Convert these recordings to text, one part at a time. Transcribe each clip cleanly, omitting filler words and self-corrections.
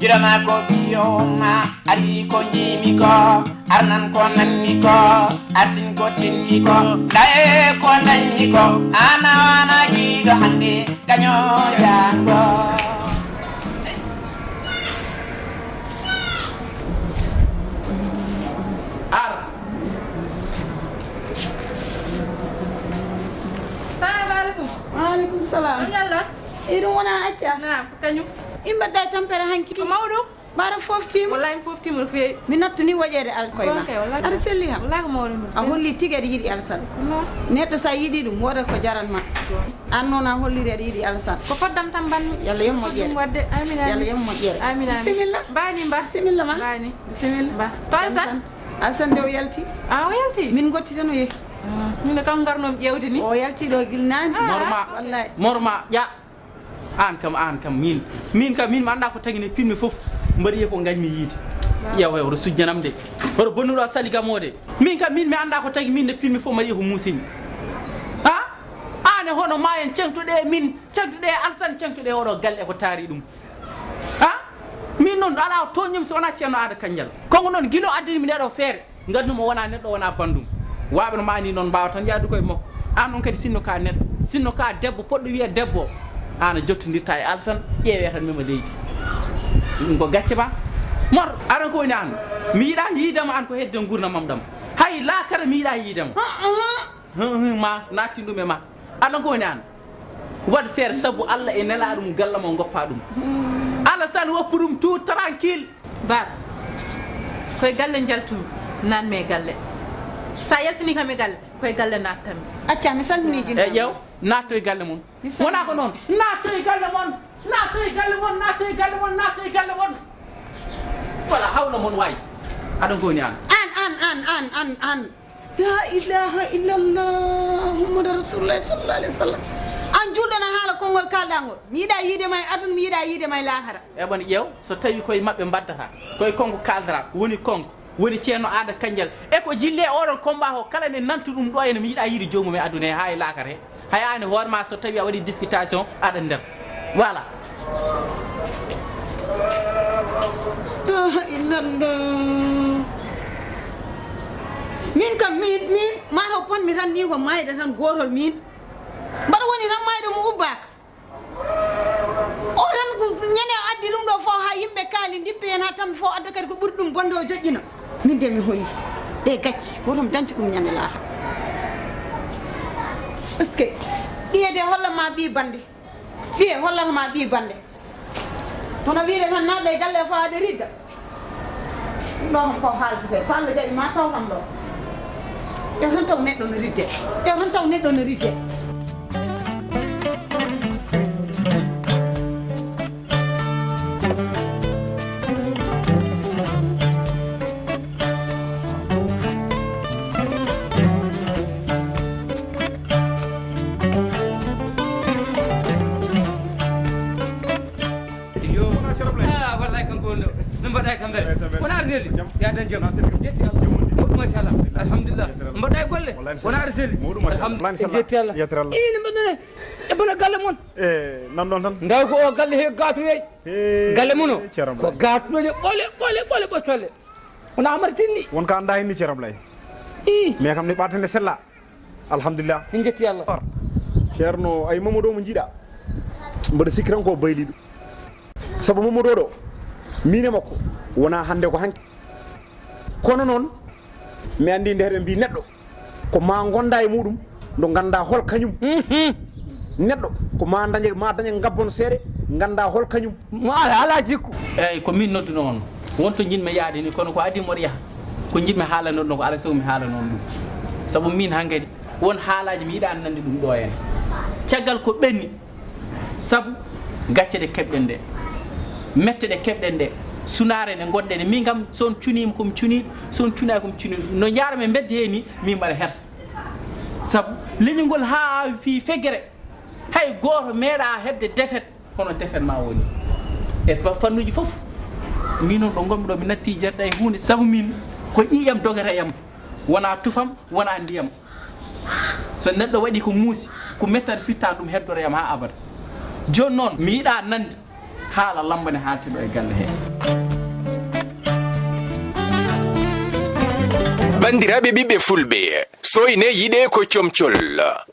Girama ko biyoma ari ko jimi ko arnan ko nanmi ko artin ko tinmi ko dae ko nanmi ko ana wana gido hande kanyo jango ar Assalamualaikum. Waalaikumsalam. Yalla. Iru wana acca. Na kanyu. Imba day tampere hanki. Ko mawdo. Bara foftim. Wallahi foftim fe. Mi nattu ni wajede alkoyma. Ar selli ham. Wallahi ko mawdo. A holli tigade yidi alsan. Neddo sa yidi dum wodat ko jaranma. An non a hollire yidi alsan. Ko faddam tan banmi. Yalla yemmo jere. Wadde amina. Yalla yemmo jere. Amina. Bismillah. Bani ba. Bismillah ma. Bani. Bismillah. Ba. To alsan. Alsan de o yalti. Ah o yalti. Min gotti tan o ye. Min kam garnom ƴewde ni. O yalti do gilnani. Norma. Wallahi. Morma ya. An kam min ma anda ko tagine pinmi fof mbari ko gañmi yide yaw yaw sujjanam de hoto bonnuɗo sali gamode min mi anda ko tagi min ne pinmi fof mbari ko musini ha ane hono mayen cengtuɗe min cengtuɗe alsan cengtuɗe oɗo galle ko taari ɗum ha min noon ala toñum so wona ceerno Aada Kandial konko noon guilo addinimi ndeɗo feere gandumo wona neɗɗo wona bandum waɓe no mani noon mbawa tan yaadu koye makko an noon kadi sinno ka neɗɗo sinno ka debbo poɗɗo wiye debbo ana jottodirta e alsan ƴeewe tan mema leydi ko gacce ba mor aɗa ko woni an mi yiiɗa yiidama an ko hedde gurdamam ɗam hay laakara mi yiiɗa yiidama ma natti ɗum e ma aɗa ko woni an waɗ feere saabu Allah e nela ɗum galla mo goppa ɗum Allah san woppu ɗum tout tranquille Ba. Koye galle jaltumi nanme galle. Sa yaltini kam e galle koye galle nattami. Acca mi salmini jinna. e ƴeew natto e galle mon wona ko noon natto e galle mon natto e galle mon natto e galle mon natto e galle mon voilà hawla mon wayi aɗa goni an An. La ilaha illallah Muhammadu Rasulullah sallallahu alaihi wasallam. An juldana haala kongol kaldangol. Mi yiɗa yiide may adun mi yiɗa yiide may lahara. eɓon ƴeew so tawi koye mabɓe baddata koye konko kaldata woni konko woni ceerno Aada Kandial e ko jille oɗon combat o kala ne nantu ɗum ɗo ene mi yiɗa yiide jomum e aduna he ha e lakara he hay ani hoorema so tawi a waɗi discutation aɗa nder voilà La illallah. Min kam min mataw ponmi tan ni ko mayda tan gotol min. Mbaɗa woni tan maydo mo ubbaka. O tan ñande addi ɗum ɗo fo ha yimɓe kaali dippi hen ha tan fo adda kadi ko ɓuri ɗum bonde o joƴƴina min de mi hoyi ɗe gacci wotom dañci ɗum ñande laaha est ce que ɓiyede hollama ɓi bande ɓiye hollatama ɓi bande hono wiide tan naɗɗo e galle fo haade ridda ɗum ɗo kam ko haaldete so Allah jaɓi ma tawtam ɗo ƴew tan taw neɗɗo no ridde ƴew tan taw neɗɗo no ridde mbaɗa kam dare wona aɗa selli yadan jaam jetti Allah moɗum machallah alhamdulillah mbaɗa e golle wona aɗa selli alhamdulillah jetti Allah ine mbaɗone e bona galle moon nan ɗon tan ndaw ko o galle he gaatuyeji galle moon o ko gaatuɗoje ɓole ɓoccolle wona amara tinni wonko anda henni ceerno Ablaye mais kam ne ɓatande sella alhamdulillah en jetti Allah ceerno ay Mamadou mo jiiɗa mbaɗa sikki tan ko bayliɗo saabu Mamadou ɗo mine makko wona hande ko hanki kono noon mi andi nde heɗen mbi neɗɗo ko ma gonda e muɗum ndo ganda hol kañum neɗɗo ko ma daña gabbon seeɗe ganda hol kañum ala jikku eyyi ko min nodduno on wonto jinmi yaade ni kono ko adi moɗo yaha ko jinmi haalano ɗum ko alay sago mi haalano ɗum saabu min hankkadi won haalaji mi yiiɗa nande ɗum ɗo hen caggal ko ɓenni saabu gacce ɗe keɓɗen ɗe mette ɗe keɓɗen ɗe sunare nde gonɗen ɗe min kam son cunima komi cuniɗo son cunaki komi cuniɗo no jarami bedde he ni min mbaɗa hersa saabu leñol ngol ha fi feggere hay goto meeɗa hebde défaite hono défaite ma woni e fannuji foof min noon ɗo gonmi ɗo mi natti jerɗa e hunde saabu min ko ƴiƴam dogata yam wona tufam wona ndiyam so neɗɗo waɗi ko muusi ko mettata fitta ɗum heddora yam ha abada joni noon mi yiiɗa nande haala lambane haalteɗo e galle he. bandiraɓe ɓiɓɓe fulɓe soyne yiɗe ko comcol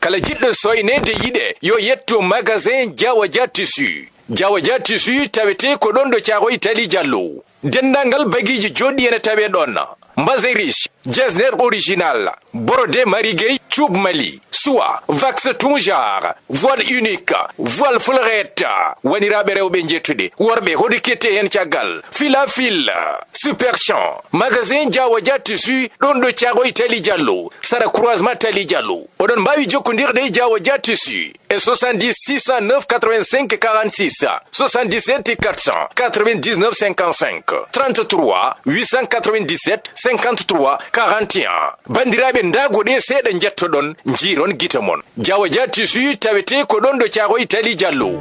kala jiɗɗo soynede yiɗe yo yetto magasin Diawadia tissu. Diawadia tissu tawete ko ɗon ɗo Caaroy Tali Diallo. Dendalngal bagiji joɗɗi ene tawe ɗon mbasin riche, jesner original, brodé mariguey, cuub mali, soie, vax tunjar, voile unique, voile fleurette, waniraɓe rewɓe jettuɗe worɓe hoɗo kette hen caggal fila fil super champ. Magasin Diawadia tissu ɗon ɗo Caaroy Tali Diallo sara croisement Tali Diallo. oɗon mbawi jokkodirde e Diawadia tissu e 70 609 85 46 77 499 55 33 897 53 41. bandiraɓe ndagoɗe seeɗa jettoɗon jiiron gita mon. Diawadia tissu tawete ko ɗon ɗo Caaroy Tali Diallo.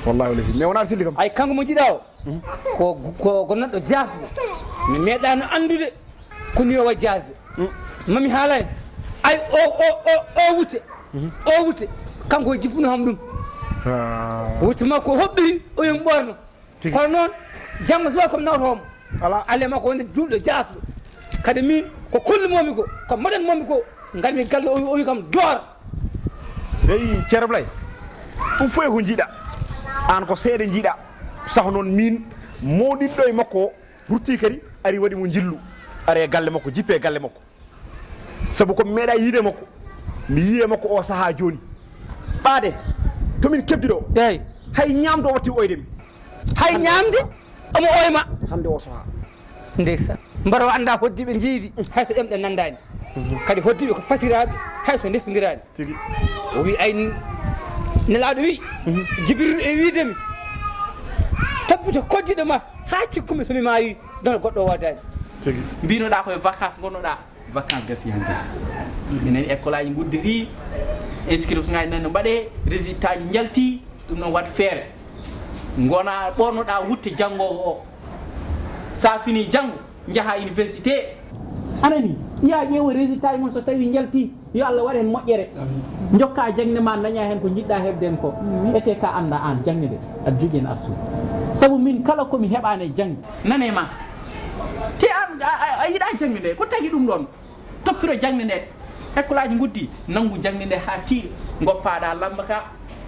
wallahi wala si mais wona silli kam ay kanko mo jiɗa o ko neɗɗo jasɗo mi meeɗano andude koni yo wa jasde mami haalay ay o wute kanko e jippuno ham ɗum wutte makko hoɓɓiri o yen ɓorno kono noon jamma suwa komi nawtomo ala ale makko wonde juuɗo jasɗo kadi min ko kollumomi ko moɗanmomi ko garmi galle o wi kam doora eyi ceerno Blay ɗum fof e ko jiiɗa an ko seeɗa jiiɗa saho noon min moɗiɗɗo e makko rutti kadi ari waɗi mo jillu are galle makko jippe galle makko sabu ko meeɗa yiide makko mi yiye makko o saaha joni ɓaade tomin kebdiɗo eyi hay ñamdo o watti oydemi hay ñamde omo oyma hande o saaha ndeysan mbaro anda hoddiɓe jiidi hay so ɗemɗe nandani kadi hoddiɓe ko fasiraɓe hay so ndesodiraɗe tigi o wi ay nelaɗo wi jibril e wiidemi toppito koddiɗo ma ha cikkumi somi mayi don goɗɗo o waddani tigi mbinoɗa koye vacance gonnoɗa vacance gasi hande minen école aji guddiri inscription ngaji nane mbaɗe résultat ji jalti ɗum noon wat feere gona ɓornoɗa wutte janggowo o sa fini janggo jaaha université anani ya ƴeewa résultat ji mon so tawi jalti yo Allah waɗe hen moƴƴere jokka jangne ma daña hen ko jiɗɗa hebde hen ko ete ka anda an jangne de aɗa jogui hen arsugue saabu min kala komi heɓani e jangde nane ma te an a yiiɗa jangne nde ko tagui ɗum ɗon toppiro jangne nde école aji guddi nanggu jangne nde ha tiiɗo goppaɗa lamba ka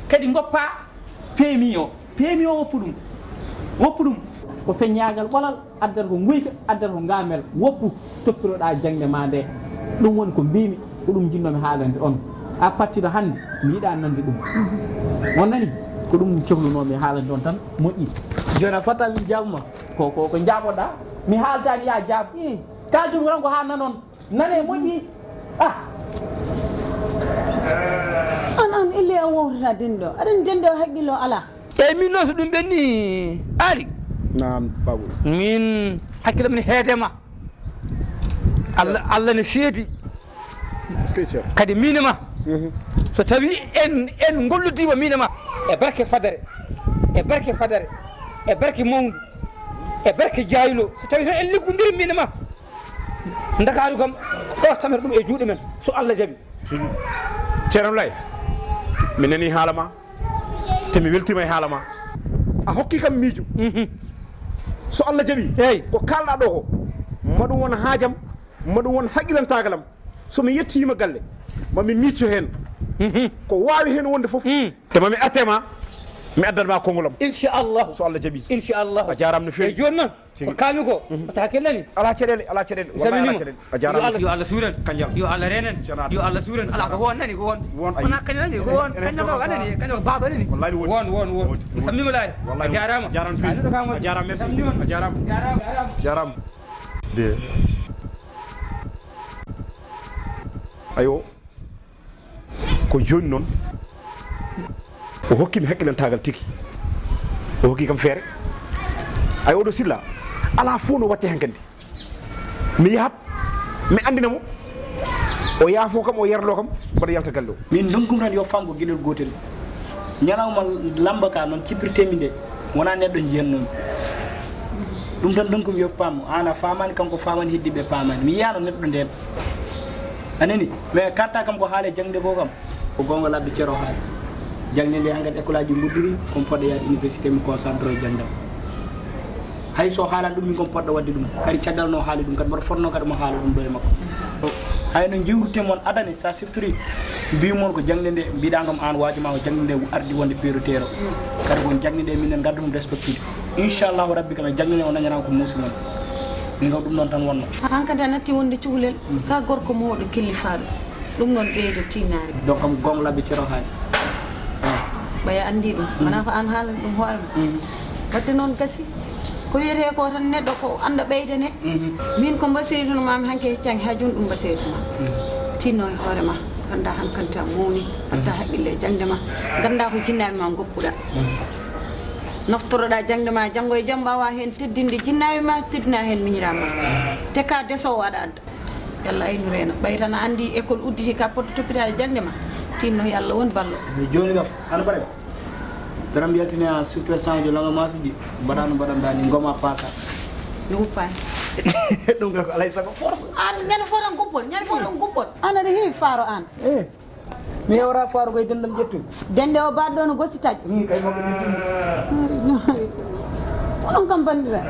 kadi goppa PMI o woppu ɗum ko feññagal ɓolal addata ko guyka addata ko gamel woppu toppiroɗa jangne ma nde ɗum woni ko mbimi ko ɗum jinnomi haalande on a partir de hande mi yiiɗa nande ɗum on nani ko ɗum cohlunomi haalande on tan moƴƴi joni a fota min jaabuma ko jaaboɗa mi haaldani ya jaab kaltumi tan ko ha nanon nane moƴƴi an ille o wowtata denɗo aɗan denɗo haqqille o ala eyyi min noon so ɗum ɓenni ari nam babou min hakkille min heedema allah ne seedi kadi minema so tawi en golludima minema e barke fadare e barke mawdu e barke jaylo so tawi tan en liggodiri minema dakaru kam ɗo tamer ɗum e juuɗe men so Allah jaaɓi ceerno Blay mi nani haala ma te mi weltima e haala ma a hokki kam miijo so Allah jaaɓi eyyi ko kalɗa ɗo ko maɗum won haajam maɗum won haqqilantagalam somi yettima galle mami micco hen ko wawi hen wonde foof te mami artema mi addanma kongolam inchallahu so Allah jaaɓi inchallahu a jarama no fewi e joni noon ko kalmi ko wata hakkillani ala caɗele wallahi ala caɗele a jarama yo Allah suuren kanjal yo Allah renen yo Allah suuren ala ko won nani ko won wona kañum nani ko won kañum o anani kañum baba nani wallahi won sammima laade a jarama a jarama merci a jarama de ayo ko joni noon o hokkimi haqqillantagal tigi o hokki kam feere ay oɗo Silla ala fof no watte hen kandi mi yahat mi andinamo o yaafo kam o yerlo kam mbaɗa yalta galle o min donkum tan yo famgo gueɗel gotel ñalawma lamba ka noon cippirtemi nde wona neɗɗo jiyannomi ɗum tan donkum yo paam an a famani kanko famani heddiɓe pamani mi yiyano neɗɗo nden anani mais karta kam ko haale jangde ko kam ko gonga labbi cero haale jangde nde hangat école aji muddiri comme podde yaade université mi concentré jangdam hay so haalan ɗum min kom poɗɗo wadde ɗum kadi caggal no haali ɗum kadi mbaɗa fotno kadi mo haala ɗum ɗo e makko hay no jiwrute mon adane sa siftori mbimon ko jangde nde mbiɗa kam an waajuma ko jangde nde ardi wonde prioritaire o kadi won jangde nde minen gaddu ɗum respectude inchallahu rabbi kam jangde nde o dañaran ko muusi mon min kam ɗum noon tan wonno han kadi a natti wonde cuhlel ka gorko mawɗo killifaɗo ɗum noon ɓeydo tinnare donc kam gong labbi cero haali ɓaya andi ɗum wona ko an haalani ɗum hoorema wadde noon gasi ko wiyete ko tan neɗɗo ko anda ɓeydane min ko mbaseyduno mami hanke heccange ha joni ɗum mbaseyduma tinno e hoorema ganda hankanta mawni batta haqqille e jangde ma ganda ko jinnaɓe ma goppuɗa naftoroɗa jangde ma janggo e jaam mbawa hen teddinde jinnaɓe ma teddina hen miñirama te ka desowo aɗa adda yallah aynu reno ɓay tan a andi école udditi ka poɗɗo toppitade jangde ma tinno yallah won ballo joni kam ana ɓaɗa dara mbiyaltini a super change longa masuji mbaɗa no mbaɗanɗani goma paka mi huppani ɗum ko alay sago force an ñande fo tan goppol ñande fo tan goppol an aɗa heewi faaro an mi hewra faaro koye dendam ƴettumi dende o baɗɗo no gossitaji kay makko onon kam bandira